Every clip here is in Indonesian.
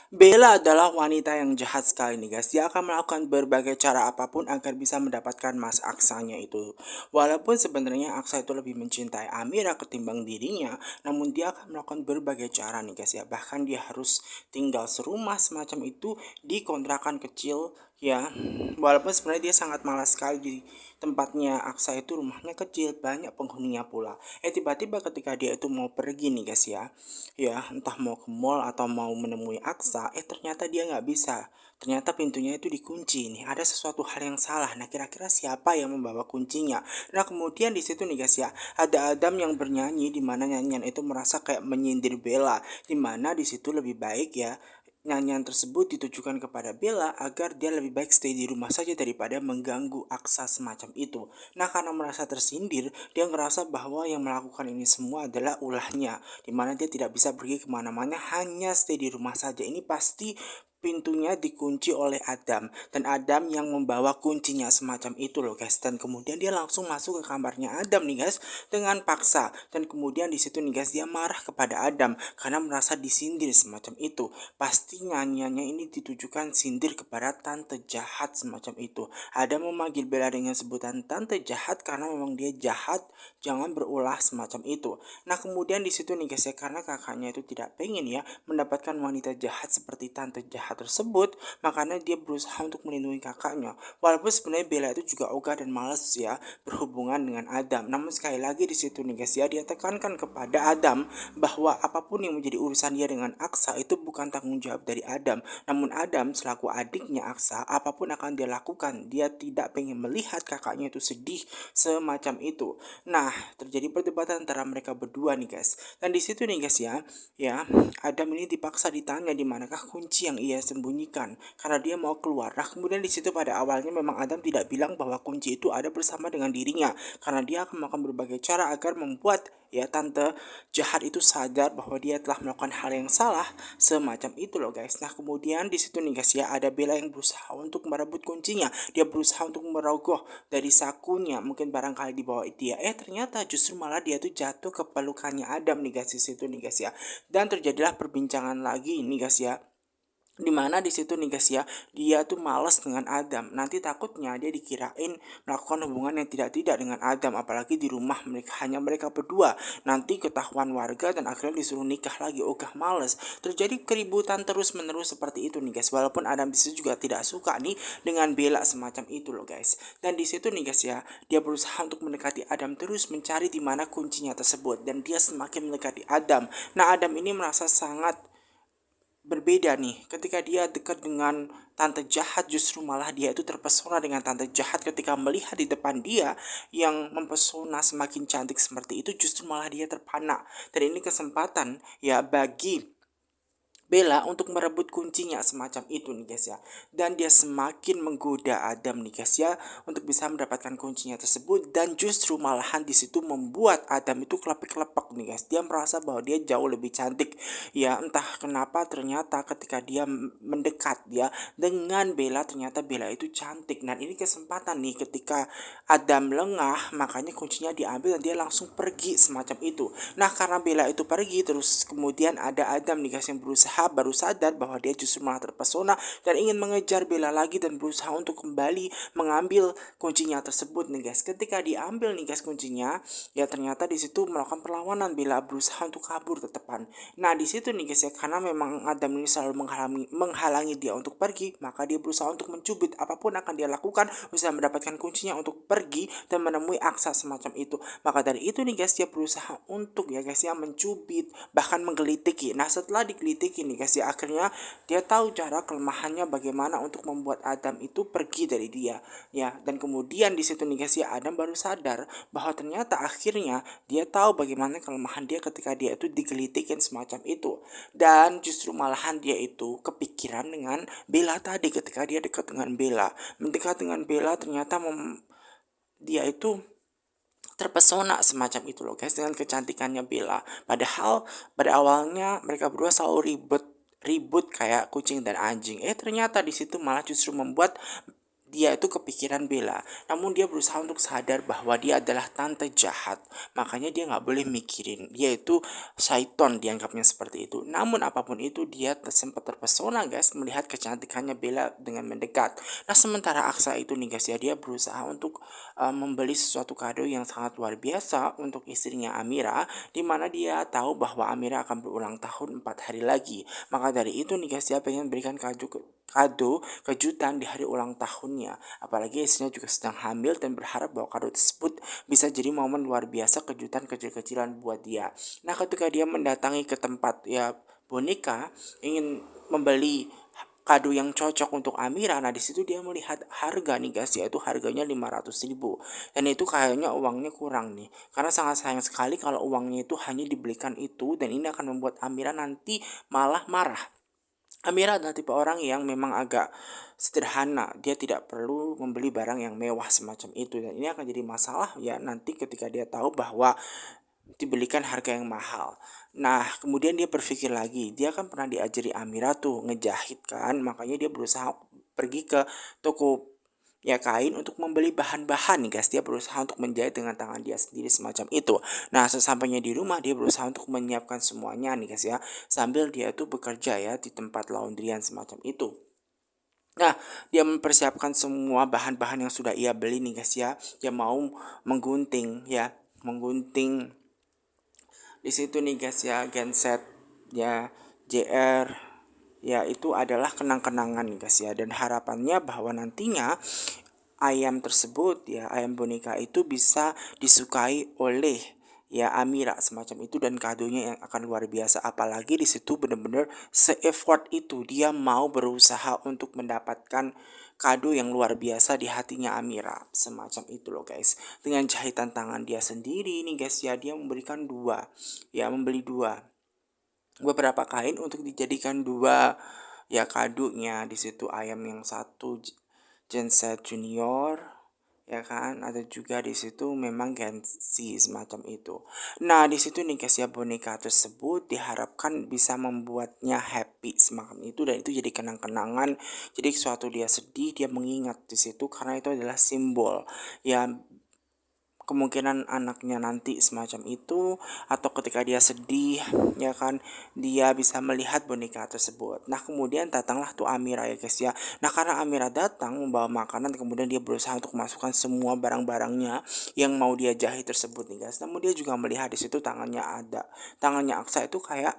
Bella adalah wanita yang jahat sekali nih guys. Dia akan melakukan berbagai cara apapun agar bisa mendapatkan Mas Aksanya itu. Walaupun sebenarnya Aksa itu lebih mencintai Amira ketimbang dirinya, namun dia akan melakukan berbagai cara nih guys ya. Bahkan dia harus tinggal serumah semacam itu di kontrakan kecil ya. Walaupun sebenarnya dia sangat malas sekali di tempatnya Aksa itu rumahnya kecil, banyak penghuninya pula. Tiba-tiba ketika dia itu mau pergi nih guys ya, entah mau ke mall atau mau menemui Aksa, ternyata dia nggak bisa. Ternyata pintunya itu dikunci nih. Ada sesuatu hal yang salah. Nah, kira-kira siapa yang membawa kuncinya? Nah, kemudian di situ nih guys ya, ada Adam yang bernyanyi di mana nyanyian itu merasa kayak menyindir Bella, di mana di situ lebih baik ya nyanyian tersebut ditujukan kepada Bella agar dia lebih baik stay di rumah saja daripada mengganggu Aksa semacam itu. Nah, karena merasa tersindir, dia ngerasa bahwa yang melakukan ini semua adalah ulahnya, dimana dia tidak bisa pergi kemana-mana, hanya stay di rumah saja. Ini pasti pintunya dikunci oleh Adam, dan Adam yang membawa kuncinya semacam itu loh guys. Dan kemudian dia langsung masuk ke kamarnya Adam nih guys dengan paksa, dan kemudian di situ nih guys dia marah kepada Adam karena merasa disindir semacam itu. Pasti nyanyiannya ini ditujukan sindir kepada tante jahat semacam itu. Adam memanggil Bella dengan sebutan tante jahat karena memang dia jahat, jangan berulah semacam itu. Nah, kemudian di situ nih guys ya, karena kakaknya itu tidak pengen ya mendapatkan wanita jahat seperti tante jahat tersebut, makanya dia berusaha untuk melindungi kakaknya. Walaupun sebenarnya Bella itu juga ogah dan malas ya berhubungan dengan Adam. Namun sekali lagi di situ nih guys ya, dia tekankan kepada Adam bahwa apapun yang menjadi urusan dia dengan Aksa itu bukan tanggung jawab dari Adam. Namun Adam selaku adiknya Aksa, apapun akan dia lakukan. Dia tidak pengen melihat kakaknya itu sedih semacam itu. Nah, terjadi perdebatan antara mereka berdua nih guys. Dan di situ nih guys ya, Adam ini dipaksa ditanya di manakah kunci yang ia sembunyikan karena dia mau keluar. Nah, kemudian di situ pada awalnya memang Adam tidak bilang bahwa kunci itu ada bersama dengan dirinya karena dia akan melakukan berbagai cara agar membuat ya tante jahat itu sadar bahwa dia telah melakukan hal yang salah semacam itu loh guys. Nah, kemudian di situ nih guys ya, ada Bella yang berusaha untuk merebut kuncinya. Dia berusaha untuk merogoh dari sakunya, mungkin barangkali di bawah dia. Ternyata justru malah dia tuh jatuh ke pelukannya Adam nih guys di situ nih guys ya. Dan terjadilah perbincangan lagi nih guys ya, dimana di situ nih guys ya, dia tuh males dengan Adam. Nanti takutnya dia dikirain melakukan hubungan yang tidak dengan Adam, apalagi di rumah mereka hanya mereka berdua. Nanti ketahuan warga dan akhirnya disuruh nikah lagi. Ogah males. Terjadi keributan terus menerus seperti itu nih guys. Walaupun Adam di situ juga tidak suka nih dengan Bella semacam itu loh guys. Dan di situ nih guys ya, dia berusaha untuk mendekati Adam terus mencari di mana kuncinya tersebut, dan dia semakin mendekati Adam. Nah, Adam ini merasa sangat berbeda nih ketika dia dekat dengan tante jahat, justru malah dia itu terpesona dengan tante jahat ketika melihat di depan dia yang mempesona semakin cantik seperti itu, justru malah dia terpana. Dan ini kesempatan ya bagi Bella untuk merebut kuncinya semacam itu nih guys ya. Dan dia semakin menggoda Adam nih guys ya untuk bisa mendapatkan kuncinya tersebut, dan justru malahan di situ membuat Adam itu kelepek-kelepek nih guys. Dia merasa bahwa dia jauh lebih cantik. Ya, entah kenapa ternyata ketika dia mendekat ya dengan Bella, ternyata Bella itu cantik. Dan ini kesempatan nih ketika Adam lengah, makanya kuncinya diambil dan dia langsung pergi semacam itu. Nah, karena Bella itu pergi terus kemudian ada Adam nih guys yang berusaha baru sadar bahwa dia justru malah terpesona dan ingin mengejar Bella lagi dan berusaha untuk kembali mengambil kuncinya tersebut nih guys. Ketika diambil nih guys kuncinya, ya ternyata di situ melakukan perlawanan. Bella berusaha untuk kabur tetepan. Nah, di situ nih guys ya, karena memang Adam ini selalu menghalangi dia untuk pergi, maka dia berusaha untuk mencubit apapun akan dia lakukan bisa mendapatkan kuncinya untuk pergi dan menemui Aksa semacam itu. Maka dari itu nih guys, dia berusaha untuk ya guys ya mencubit, bahkan menggelitiki. Nah, setelah digelitiki nih guys ya, akhirnya dia tahu cara kelemahannya bagaimana untuk membuat Adam itu pergi dari dia ya. Dan kemudian di situ nih guys ya, Adam baru sadar bahwa ternyata akhirnya dia tahu bagaimana kelemahan dia ketika dia itu digelitikin semacam itu. Dan justru malahan dia itu kepikiran dengan Bella tadi. Ketika dia dekat dengan Bella, mendekat dengan Bella, ternyata dia itu terpesona semacam itu loh guys dengan kecantikannya Bella. Padahal pada awalnya mereka berdua selalu ribut kayak kucing dan anjing. Ternyata di situ malah justru membuat dia itu kepikiran Bella, namun dia berusaha untuk sadar bahwa dia adalah tante jahat, makanya dia nggak boleh mikirin, dia itu syaiton dianggapnya seperti itu. Namun apapun itu dia sempat terpesona guys melihat kecantikannya Bella dengan mendekat. Nah sementara Aksa itu nih guys ya, dia berusaha untuk membeli sesuatu kado yang sangat luar biasa untuk istrinya Amira, dimana dia tahu bahwa Amira akan berulang tahun 4 hari lagi. Maka dari itu nih guys dia pengen berikan kado kejutan di hari ulang tahunnya. Apalagi istrinya juga sedang hamil dan berharap bahwa kado tersebut bisa jadi momen luar biasa kejutan kecil-kecilan buat dia. Nah, ketika dia mendatangi ke tempat ya boneka ingin membeli kado yang cocok untuk Amira, nah disitu dia melihat harga nih guys, yaitu harganya 500.000, dan itu kayaknya uangnya kurang nih, karena sangat sayang sekali kalau uangnya itu hanya dibelikan itu, dan ini akan membuat Amira nanti malah marah. Amira adalah tipe orang yang memang agak sederhana, dia tidak perlu membeli barang yang mewah semacam itu, dan ini akan jadi masalah ya nanti ketika dia tahu bahwa dibelikan harga yang mahal. Nah, kemudian dia berpikir lagi, dia kan pernah diajari Amira tuh ngejahit kan, makanya dia berusaha pergi ke toko ya kain untuk membeli bahan-bahan nih guys, dia berusaha untuk menjahit dengan tangan dia sendiri semacam itu. Nah sesampainya di rumah dia berusaha untuk menyiapkan semuanya nih guys ya, sambil dia tuh bekerja ya di tempat laundryan semacam itu. Nah, dia mempersiapkan semua bahan-bahan yang sudah ia beli nih guys ya, dia mau menggunting ya, menggunting di situ nih guys ya, genset ya, JR ya, itu adalah kenang-kenangan nih guys ya, dan harapannya bahwa nantinya ayam tersebut ya, ayam boneka itu bisa disukai oleh ya Amira semacam itu, dan kadonya yang akan luar biasa. Apalagi di situ benar-benar se-effort itu dia mau berusaha untuk mendapatkan kado yang luar biasa di hatinya Amira semacam itu loh guys, dengan jahitan tangan dia sendiri nih guys ya, dia memberikan dua ya, membeli beberapa kain untuk dijadikan dua ya kadonya. Di situ ayam yang satu genset junior ya kan, ada juga di situ memang Gensi semacam itu. Nah di situ nih guys ya, boneka tersebut diharapkan bisa membuatnya happy semacam itu, dan itu jadi kenang-kenangan. Jadi suatu dia sedih dia mengingat di situ, karena itu adalah simbol ya kemungkinan anaknya nanti semacam itu, atau ketika dia sedih ya kan, dia bisa melihat boneka tersebut. Nah kemudian datanglah tuh Amira ya guys ya. Nah karena Amira datang membawa makanan, kemudian dia berusaha untuk masukkan semua barang-barangnya yang mau dia jahit tersebut nih guys. Namun dia juga melihat di situ tangannya Aksa itu kayak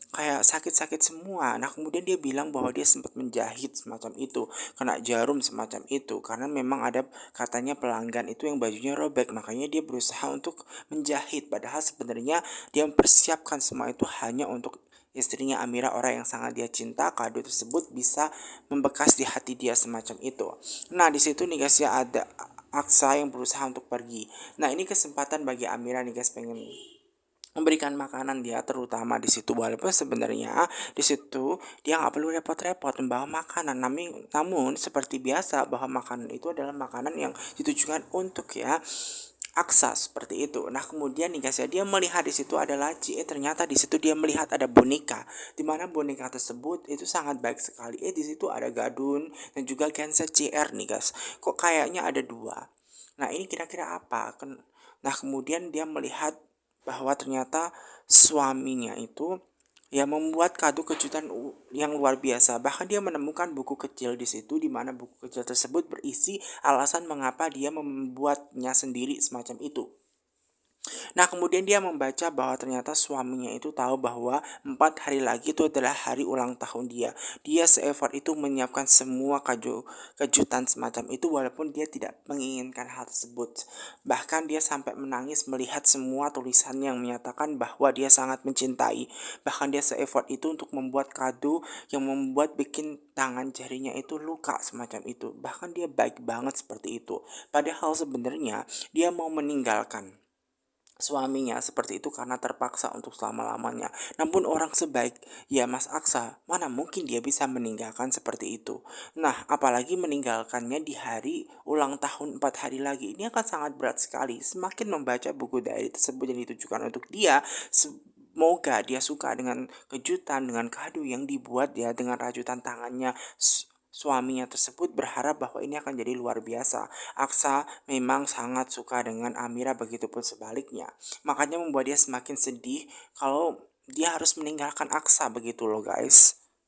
kayak sakit-sakit semua. Nah kemudian dia bilang bahwa dia sempat menjahit semacam itu, kena jarum semacam itu, karena memang ada katanya pelanggan itu yang bajunya robek, makanya dia berusaha untuk menjahit, padahal sebenarnya dia mempersiapkan semua itu hanya untuk istrinya Amira, orang yang sangat dia cinta. Kado tersebut bisa membekas di hati dia semacam itu. Nah di situ nih guys ya, ada Aksa yang berusaha untuk pergi. Nah ini kesempatan bagi Amira nih guys, pengen memberikan makanan dia, terutama di situ, walaupun sebenarnya di situ dia nggak perlu repot-repot membawa makanan, namun seperti biasa bahwa makanan itu adalah makanan yang ditujukan untuk ya Aksa seperti itu. Nah kemudian nih guys ya, dia melihat di situ ada laci, ternyata di situ dia melihat ada boneka, di mana boneka tersebut itu sangat baik sekali. Di situ ada Gadun dan juga Genset CR nih guys, kok kayaknya ada dua. Nah ini kira-kira apa? Nah kemudian dia melihat bahwa ternyata suaminya itu ya membuat kado kejutan yang luar biasa. Bahkan dia menemukan buku kecil di situ, di mana buku kecil tersebut berisi alasan mengapa dia membuatnya sendiri semacam itu. Nah, kemudian dia membaca bahwa ternyata suaminya itu tahu bahwa 4 hari lagi itu adalah hari ulang tahun dia. Dia se-effort itu menyiapkan semua kejutan semacam itu, walaupun dia tidak menginginkan hal tersebut. Bahkan dia sampai menangis melihat semua tulisan yang menyatakan bahwa dia sangat mencintai. Bahkan dia se-effort itu untuk membuat kado yang membuat bikin tangan jarinya itu luka semacam itu. Bahkan dia baik banget seperti itu. Padahal sebenarnya dia mau meninggalkan suaminya seperti itu karena terpaksa untuk selama-lamanya. Namun orang sebaik ya Mas Aksa, mana mungkin dia bisa meninggalkan seperti itu. Nah, apalagi meninggalkannya di hari ulang tahun 4 hari lagi. Ini akan sangat berat sekali. Semakin membaca buku diary tersebut yang ditujukan untuk dia, semoga dia suka dengan kejutan, dengan kado yang dibuat ya dengan rajutan tangannya suaminya tersebut berharap bahwa ini akan jadi luar biasa. Aksa memang sangat suka dengan Amira, begitupun sebaliknya. Makanya membuat dia semakin sedih kalau dia harus meninggalkan Aksa begitu loh guys.